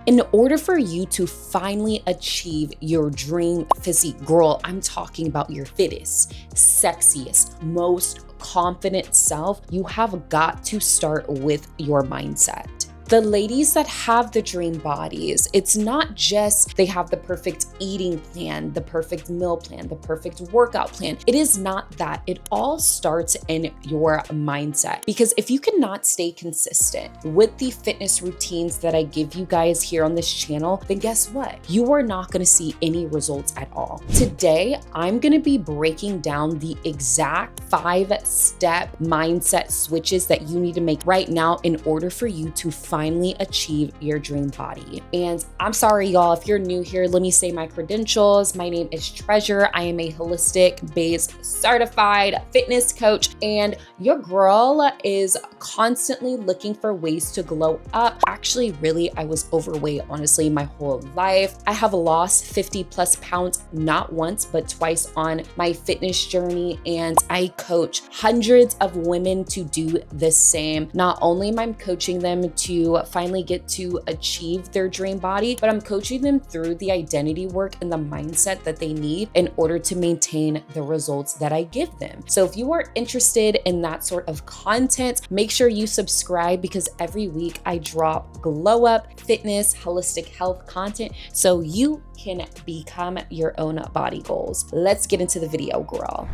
In order for you to finally achieve your dream physique, girl, I'm talking about your fittest, sexiest, most confident self, you have got to start with your mindset. The ladies that have the dream bodies, it's not just they have the perfect eating plan, the perfect meal plan, the perfect workout plan. It is not that. It all starts in your mindset. Because if you cannot stay consistent with the fitness routines that I give you guys here on this channel, then guess what? You are not going to see any results at all. Today, I'm going to be breaking down the exact 5-step mindset switches that you need to make right now in order for you to finally achieve your dream body. And I'm sorry, y'all, if you're new here, let me say my credentials. My name is Treasure. I am a holistic based certified fitness coach, and your girl is constantly looking for ways to glow up. Actually, really, I was overweight, honestly, my whole life. I have lost 50+ pounds, not once, but twice on my fitness journey, and I coach hundreds of women to do the same. Not only am I coaching them to finally get to achieve their dream body, but I'm coaching them through the identity work and the mindset that they need in order to maintain the results that I give them. So if you are interested in that sort of content, make sure you subscribe, because every week I drop glow up, fitness, holistic health content so you can become your own body goals. Let's get into the video, girl.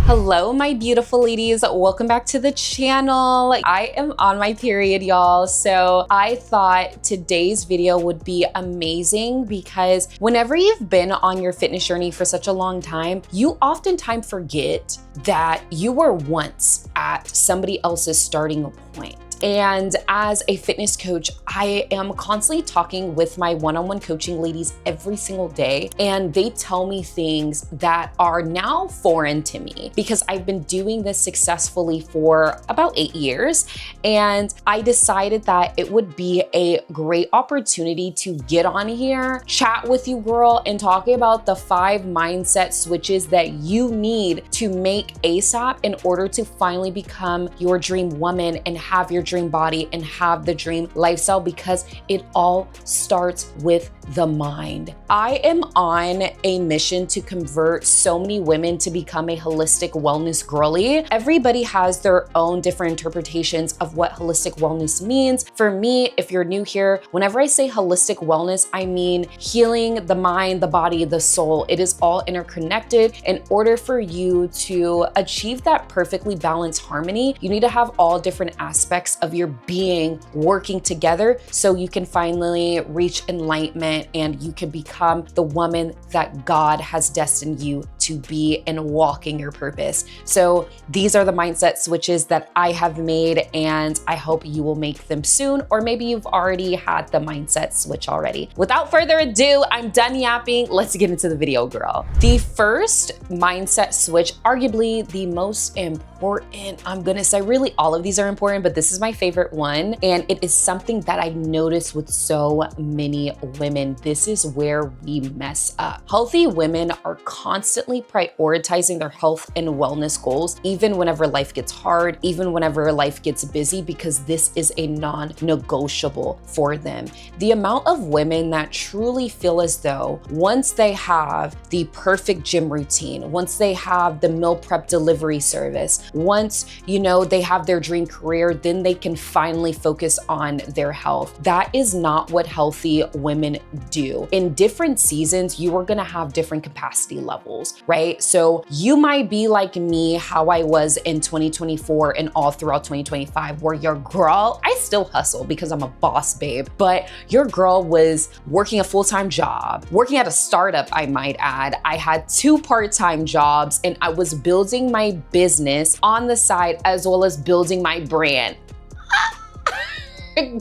Hello, my beautiful ladies. Welcome back to the channel. I am on my period, y'all. So I thought today's video would be amazing because whenever you've been on your fitness journey for such a long time, you oftentimes forget that you were once at somebody else's starting point. And as a fitness coach, I am constantly talking with my one-on-one coaching ladies every single day, and they tell me things that are now foreign to me because I've been doing this successfully for about 8 years. And I decided that it would be a great opportunity to get on here, chat with you, girl, and talk about the 5 mindset switches that you need to make ASAP in order to finally become your dream woman and have your dream body and have the dream lifestyle, because it all starts with the mind. I am on a mission to convert so many women to become a holistic wellness girly. Everybody has their own different interpretations of what holistic wellness means. For me, if you're new here, whenever I say holistic wellness, I mean healing the mind, the body, the soul. It is all interconnected. In order for you to achieve that perfectly balanced harmony, you need to have all different aspects of your being working together so you can finally reach enlightenment and you can become the woman that God has destined you to be and walk in your purpose. So these are the mindset switches that I have made, and I hope you will make them soon, or maybe you've already had the mindset switch already. Without further ado, I'm done yapping. Let's get into the video, girl. The first mindset switch, arguably the most important, I'm gonna say really all of these are important, but this is my favorite one. And it is something that I noticed with so many women. This is where we mess up. Healthy women are constantly prioritizing their health and wellness goals, even whenever life gets hard, even whenever life gets busy, because this is a non-negotiable for them. The amount of women that truly feel as though once they have the perfect gym routine, once they have the meal prep delivery service, once, they have their dream career, then they can finally focus on their health. That is not what healthy women do. In different seasons, you are gonna have different capacity levels, right? So you might be like me, how I was in 2024 and all throughout 2025, where your girl, I still hustle because I'm a boss babe, but your girl was working a full-time job, working at a startup, I might add. I had 2 part-time jobs, and I was building my business on the side as well as building my brand.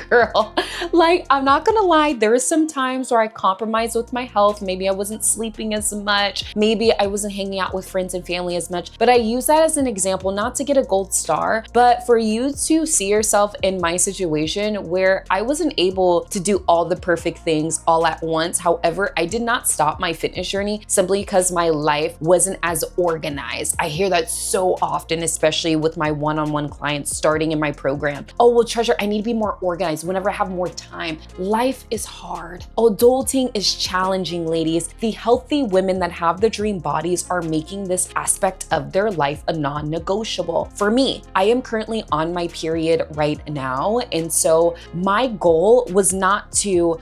Girl, like, I'm not gonna lie, there were some times where I compromised with my health. Maybe I wasn't sleeping as much. Maybe I wasn't hanging out with friends and family as much. But I use that as an example, not to get a gold star, but for you to see yourself in my situation where I wasn't able to do all the perfect things all at once. However, I did not stop my fitness journey simply because my life wasn't as organized. I hear that so often, especially with my one-on-one clients starting in my program. Oh, well, Treasure, I need to be more organized whenever I have more time. Life is hard. Adulting is challenging, ladies. The healthy women that have the dream bodies are making this aspect of their life a non-negotiable. For me, I am currently on my period right now. And so my goal was not to,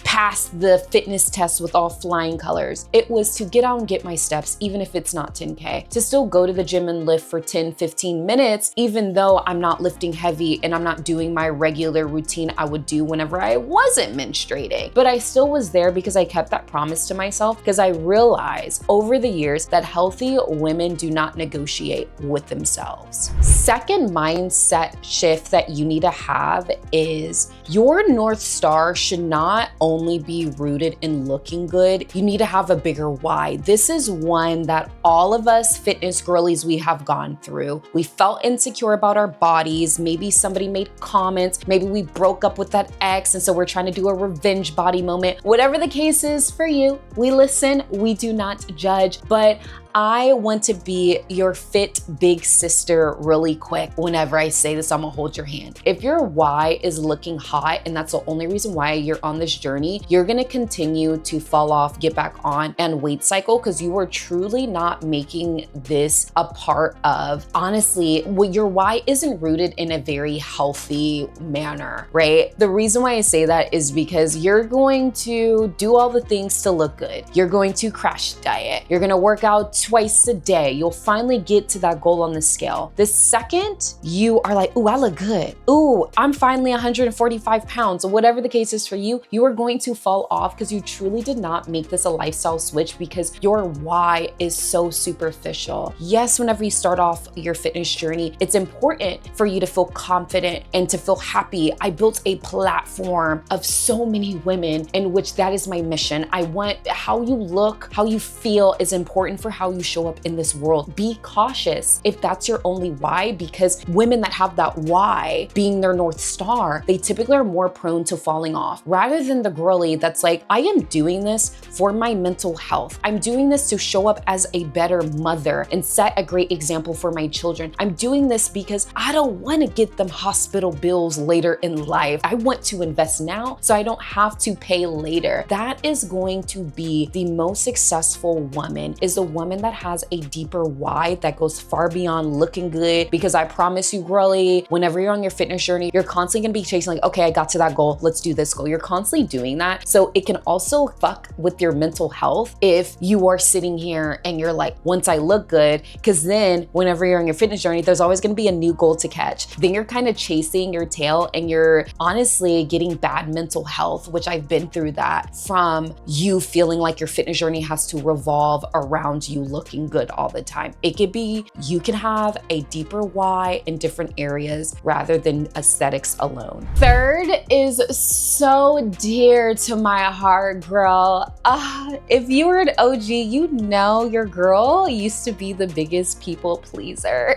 pass the fitness test with all flying colors. It was to get out and get my steps, even if it's not 10K, to still go to the gym and lift for 10, 15 minutes, even though I'm not lifting heavy and I'm not doing my regular routine I would do whenever I wasn't menstruating. But I still was there because I kept that promise to myself, because I realized over the years that healthy women do not negotiate with themselves. Second mindset shift that you need to have is your North Star should not only be rooted in looking good. You need to have a bigger why. This is one that all of us fitness girlies, we have gone through. We felt insecure about our bodies. Maybe somebody made comments. Maybe we broke up with that ex, and so we're trying to do a revenge body moment. Whatever the case is for you, we listen, we do not judge, but I want to be your fit big sister really quick. Whenever I say this, I'm gonna hold your hand. If your why is looking hot and that's the only reason why you're on this journey, you're gonna continue to fall off, get back on, and weight cycle, because you are truly not making this a part of, honestly, your why isn't rooted in a very healthy manner, right? The reason why I say that is because you're going to do all the things to look good. You're going to crash diet. You're gonna work out twice a day. You'll finally get to that goal on the scale. The second you are like, ooh, I look good. Ooh, I'm finally 145 pounds, or whatever the case is for you, you are going to fall off because you truly did not make this a lifestyle switch, because your why is so superficial. Yes, whenever you start off your fitness journey, it's important for you to feel confident and to feel happy. I built a platform of so many women in which that is my mission. I want how you look, how you feel is important for how you show up in this world. Be cautious if that's your only why, because women that have that why being their North Star, they typically are more prone to falling off, rather than the girly that's like, I am doing this for my mental health. I'm doing this to show up as a better mother and set a great example for my children. I'm doing this because I don't want to get them hospital bills later in life. I want to invest now so I don't have to pay later. That is going to be the most successful woman, is the woman that has a deeper why that goes far beyond looking good. Because I promise you, girly, whenever you're on your fitness journey, you're constantly gonna be chasing like, okay, I got to that goal, let's do this goal. You're constantly doing that. So it can also fuck with your mental health if you are sitting here and you're like, once I look good, because then whenever you're on your fitness journey, there's always gonna be a new goal to catch. Then you're kind of chasing your tail and you're honestly getting bad mental health, which I've been through that, from you feeling like your fitness journey has to revolve around you looking good all the time. It could be, you can have a deeper why in different areas rather than aesthetics alone. Third is so dear to my heart, girl. If you were an OG, you know your girl used to be the biggest people pleaser.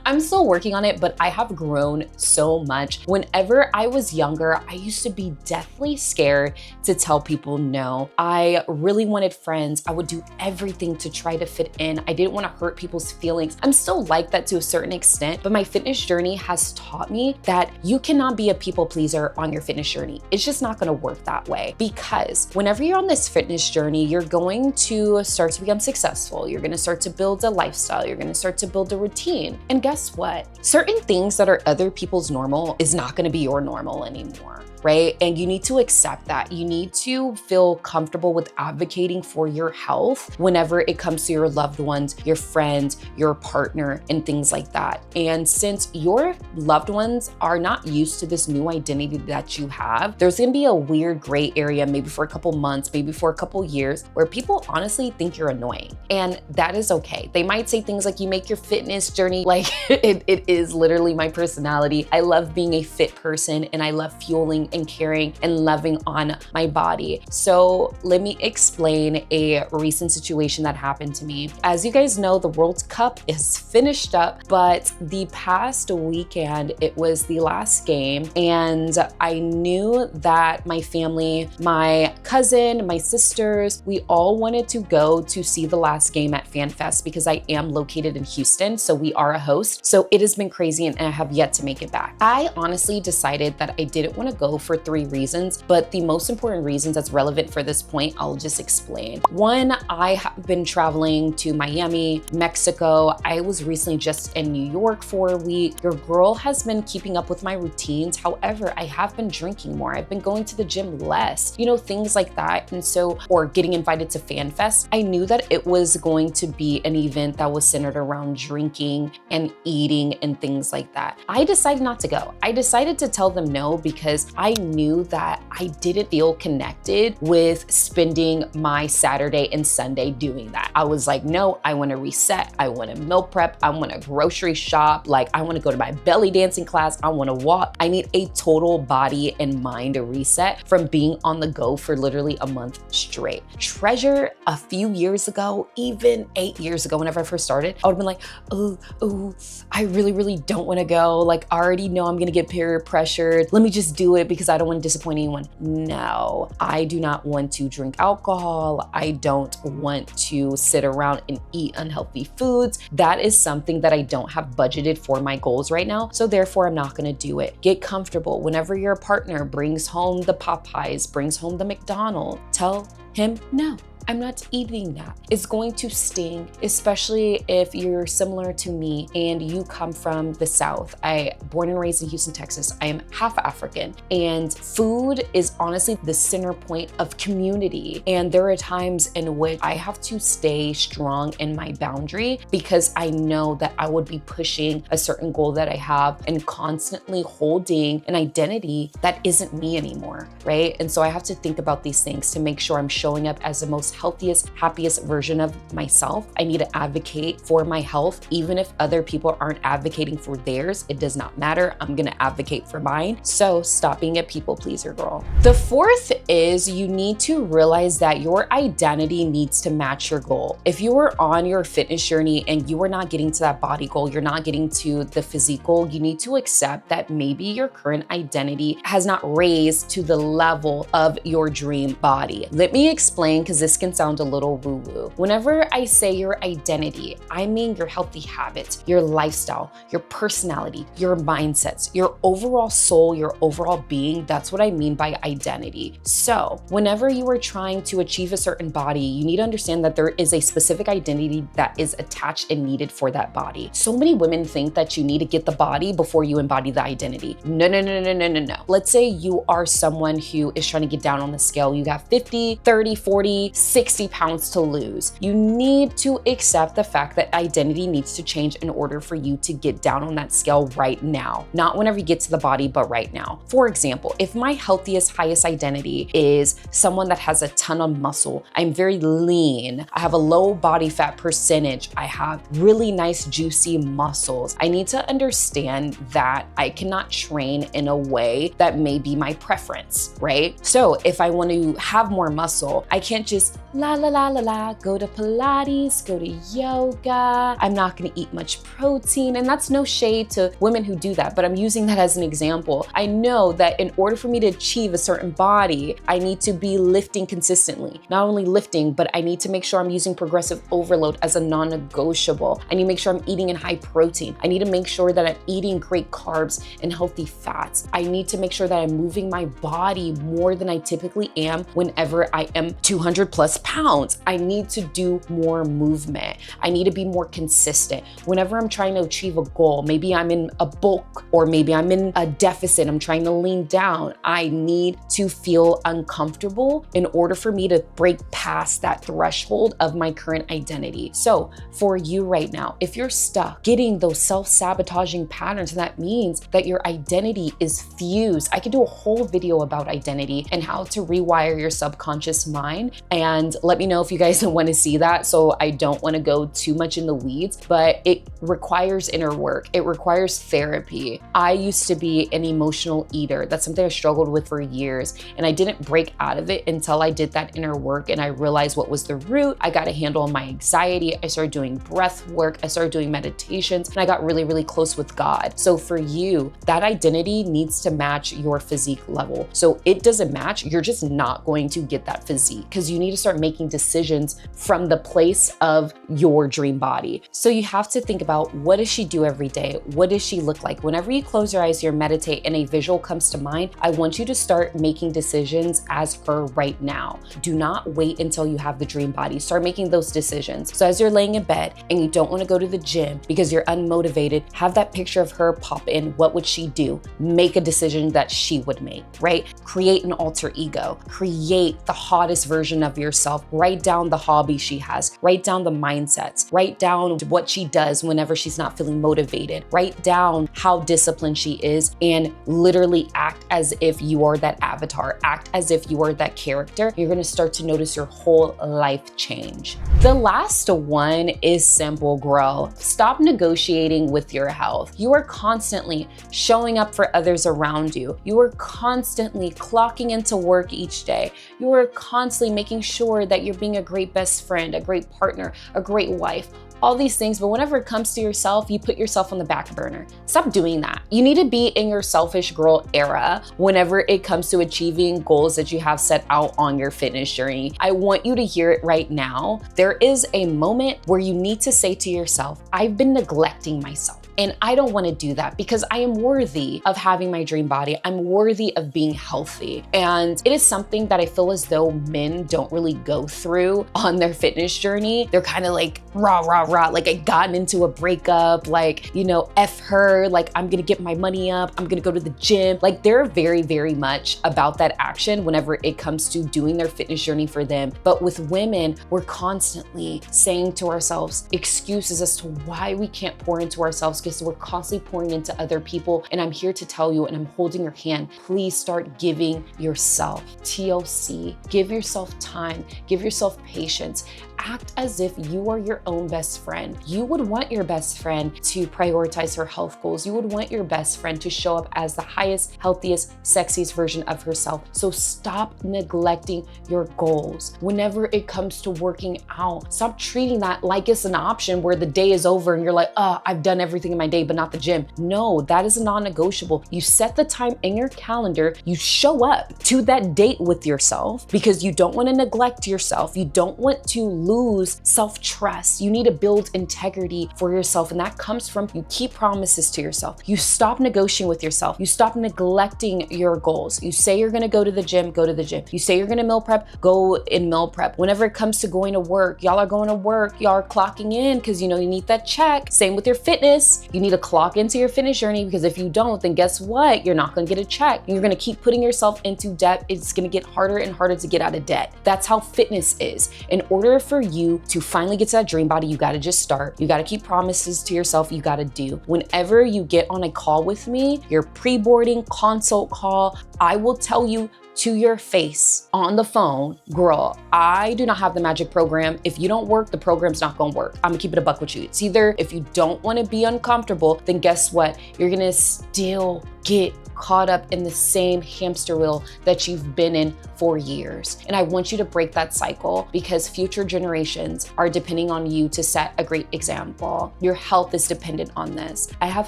I'm still working on it, but I have grown so much. Whenever I was younger, I used to be deathly scared to tell people no. I really wanted friends. I would do everything to try to fit in. I didn't want to hurt people's feelings. I'm still like that to a certain extent, but my fitness journey has taught me that you cannot be a people pleaser on your fitness journey. It's just not going to work that way, because whenever you're on this fitness journey, you're going to start to become successful. You're going to start to build a lifestyle. You're going to start to build a routine. And guess what? Certain things that are other people's normal is not going to be your normal anymore. right? And you need to accept that. You need to feel comfortable with advocating for your health whenever it comes to your loved ones, your friends, your partner, and things like that. And since your loved ones are not used to this new identity that you have, there's gonna be a weird gray area, maybe for a couple months, maybe for a couple years, where people honestly think you're annoying. And that is okay. They might say things like, you make your fitness journey, like it is literally my personality. I love being a fit person and I love fueling and caring and loving on my body. So let me explain a recent situation that happened to me. As you guys know, the World Cup is finished up, but the past weekend, it was the last game, and I knew that my family, my cousin, my sisters, we all wanted to go to see the last game at FanFest because I am located in Houston, so we are a host. So it has been crazy and I have yet to make it back. I honestly decided that I didn't want to go for 3 reasons, but the most important reasons that's relevant for this point, I'll just explain. One, I have been traveling to Miami, Mexico. I was recently just in New York for a week. Your girl has been keeping up with my routines. However, I have been drinking more. I've been going to the gym less, you know, things like that. And so, or getting invited to FanFest. I knew that it was going to be an event that was centered around drinking and eating and things like that. I decided not to go. I decided to tell them no because I knew that I didn't feel connected with spending my Saturday and Sunday doing that. I was like, no, I want to reset. I want to meal prep. I want to grocery shop. Like, I want to go to my belly dancing class. I want to walk. I need a total body and mind reset from being on the go for literally a month straight. Treasure a few years ago, even 8 years ago, whenever I first started, I would have been like, oh, I really don't want to go. Like, I already know I'm going to get peer pressured. Let me just do it because I don't want to disappoint anyone. No, I do not want to drink alcohol. I don't want to sit around and eat unhealthy foods. That is something that I don't have budgeted for my goals right now. So therefore, I'm not going to do it. Get comfortable. Whenever your partner brings home the Popeyes, brings home the McDonald's, tell him no. I'm not eating that. It's going to sting, especially if you're similar to me and you come from the South. I born and raised in Houston, Texas. I am half African, and food is honestly the center point of community. And there are times in which I have to stay strong in my boundary because I know that I would be pushing a certain goal that I have and constantly holding an identity that isn't me anymore, right? And so I have to think about these things to make sure I'm showing up as the most healthiest, happiest version of myself. I need to advocate for my health. Even if other people aren't advocating for theirs, it does not matter. I'm gonna advocate for mine. So stop being a people pleaser, girl. The fourth is you need to realize that your identity needs to match your goal. If you are on your fitness journey and you are not getting to that body goal, you're not getting to the physique goal, you need to accept that maybe your current identity has not raised to the level of your dream body. Let me explain, because this can sound a little woo-woo. Whenever I say your identity, I mean your healthy habits, your lifestyle, your personality, your mindsets, your overall soul, your overall being. That's what I mean by identity. So whenever you are trying to achieve a certain body, you need to understand that there is a specific identity that is attached and needed for that body. So many women think that you need to get the body before you embody the identity. No. Let's say you are someone who is trying to get down on the scale. You have 50, 30, 40, 60 pounds to lose. You need to accept the fact that identity needs to change in order for you to get down on that scale right now. Not whenever you get to the body, but right now. For example, if my healthiest, highest identity is someone that has a ton of muscle, I'm very lean, I have a low body fat percentage, I have really nice, juicy muscles, I need to understand that I cannot train in a way that may be my preference, right? So if I want to have more muscle, I can't just go to Pilates, go to yoga. I'm not gonna eat much protein. And that's no shade to women who do that, but I'm using that as an example. I know that in order for me to achieve a certain body, I need to be lifting consistently. Not only lifting, but I need to make sure I'm using progressive overload as a non-negotiable. I need to make sure I'm eating in high protein. I need to make sure that I'm eating great carbs and healthy fats. I need to make sure that I'm moving my body more than I typically am whenever I am 200+ pounds. I need to do more movement. I need to be more consistent. Whenever I'm trying to achieve a goal, maybe I'm in a bulk or maybe I'm in a deficit, I'm trying to lean down. I need to feel uncomfortable in order for me to break past that threshold of my current identity. So for you right now, if you're stuck getting those self-sabotaging patterns, that means that your identity is fused. I could do a whole video about identity and how to rewire your subconscious mind. And let me know if you guys want to see that. So I don't want to go too much in the weeds, but it requires inner work. It requires therapy. I used to be an emotional eater. That's something I struggled with for years. And I didn't break out of it until I did that inner work and I realized what was the root. I got a handle on my anxiety. I started doing breath work. I started doing meditations and I got really, really close with God. So for you, that identity needs to match your physique level. So it doesn't match, you're just not going to get that physique because you need to start making decisions from the place of your dream body. So you have to think about, what does she do every day? What does she look like? Whenever you close your eyes, you meditate and a visual comes to mind, I want you to start making decisions as her right now. Do not wait until you have the dream body. Start making those decisions. So as you're laying in bed and you don't want to go to the gym because you're unmotivated, have that picture of her pop in. What would she do? Make a decision that she would make, right? Create an alter ego. Create the hottest version of yourself. Write down the hobby she has. Write down the mindsets. Write down what she does whenever she's not feeling motivated. Write down how disciplined she is and literally act as if you are that avatar. Act as if you are that character. You're going to start to notice your whole life change. The last one is simple, girl. Stop negotiating with your health. You are constantly showing up for others around you. You are constantly clocking into work each day. You are constantly making sure that you're being a great best friend, a great partner, a great wife, all these things. But whenever it comes to yourself, you put yourself on the back burner. Stop doing that. You need to be in your selfish girl era whenever it comes to achieving goals that you have set out on your fitness journey. I want you to hear it right now. There is a moment where you need to say to yourself, I've been neglecting myself. And I don't want to do that because I am worthy of having my dream body. I'm worthy of being healthy. And it is something that I feel as though men don't really go through on their fitness journey. They're kind of like, rah, rah, rah. Like I gotten into a breakup, like, F her, like I'm going to get my money up. I'm going to go to the gym. Like they're very, very much about that action whenever it comes to doing their fitness journey for them. But with women, we're constantly saying to ourselves excuses as to why we can't pour into ourselves, because we're constantly pouring into other people. And I'm here to tell you, and I'm holding your hand, please start giving yourself TLC. Give yourself time, give yourself patience. Act as if you are your own best friend. You would want your best friend to prioritize her health goals. You would want your best friend to show up as the highest, healthiest, sexiest version of herself. So stop neglecting your goals. Whenever it comes to working out, stop treating that like it's an option where the day is over and you're like, oh, I've done everything in my day, but not the gym. No, that is a non-negotiable. You set the time in your calendar. You show up to that date with yourself because you don't want to neglect yourself. You don't want to lose self-trust. You need to build integrity for yourself. And that comes from you keep promises to yourself. You stop negotiating with yourself. You stop neglecting your goals. You say you're going to go to the gym, go to the gym. You say you're going to meal prep, go in meal prep. Whenever it comes to going to work, y'all are going to work, y'all are clocking in because you need that check. Same with your fitness. You need to clock into your fitness journey because if you don't, then guess what? You're not going to get a check. You're going to keep putting yourself into debt. It's going to get harder and harder to get out of debt. That's how fitness is. In order for you to finally get to that dream body, you got to just start. You got to keep promises to yourself. You got to do. Whenever you get on a call with me, your pre-boarding consult call, I will tell you to your face on the phone, girl, I do not have the magic program. If you don't work, the program's not gonna work. I'm gonna keep it a buck with you. It's either if you don't wanna be uncomfortable, then guess what? You're gonna still get caught up in the same hamster wheel that you've been in for years. And I want you to break that cycle because future generations are depending on you to set a great example. Your health is dependent on this. I have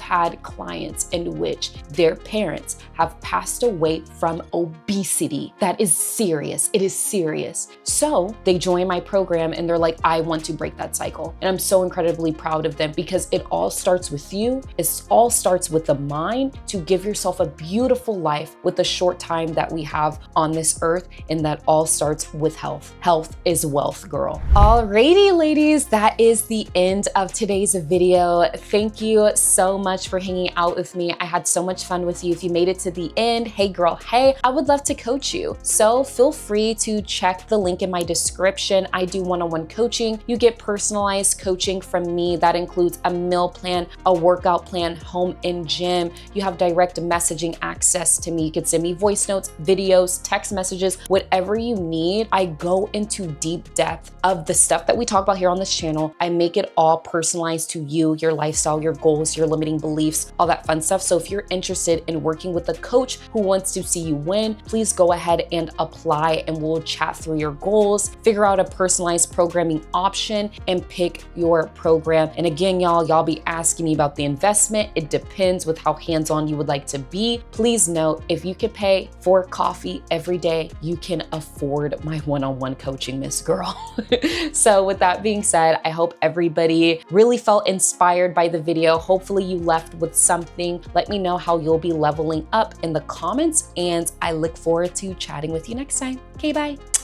had clients in which their parents have passed away from obesity intensity that is serious. It is serious. So they join my program and they're like, I want to break that cycle. And I'm so incredibly proud of them because it all starts with you. It all starts with the mind to give yourself a beautiful life with the short time that we have on this earth. And that all starts with health. Health is wealth, girl. Alrighty, ladies, that is the end of today's video. Thank you so much for hanging out with me. I had so much fun with you. If you made it to the end, hey girl, hey, I would love to coach you. So feel free to check the link in my description. I do one-on-one coaching. You get personalized coaching from me. That includes a meal plan, a workout plan, home and gym. You have direct messaging access to me. You can send me voice notes, videos, text messages, whatever you need. I go into deep depth of the stuff that we talk about here on this channel. I make it all personalized to you, your lifestyle, your goals, your limiting beliefs, all that fun stuff. So if you're interested in working with a coach who wants to see you win, please go ahead and apply and we'll chat through your goals, figure out a personalized programming option and pick your program. And again, y'all be asking me about the investment. It depends with how hands-on you would like to be. Please note, if you could pay for coffee every day, you can afford my one-on-one coaching, Miss Girl. So with that being said, I hope everybody really felt inspired by the video. Hopefully you left with something. Let me know how you'll be leveling up in the comments and I look forward to chatting with you next time. Okay, bye.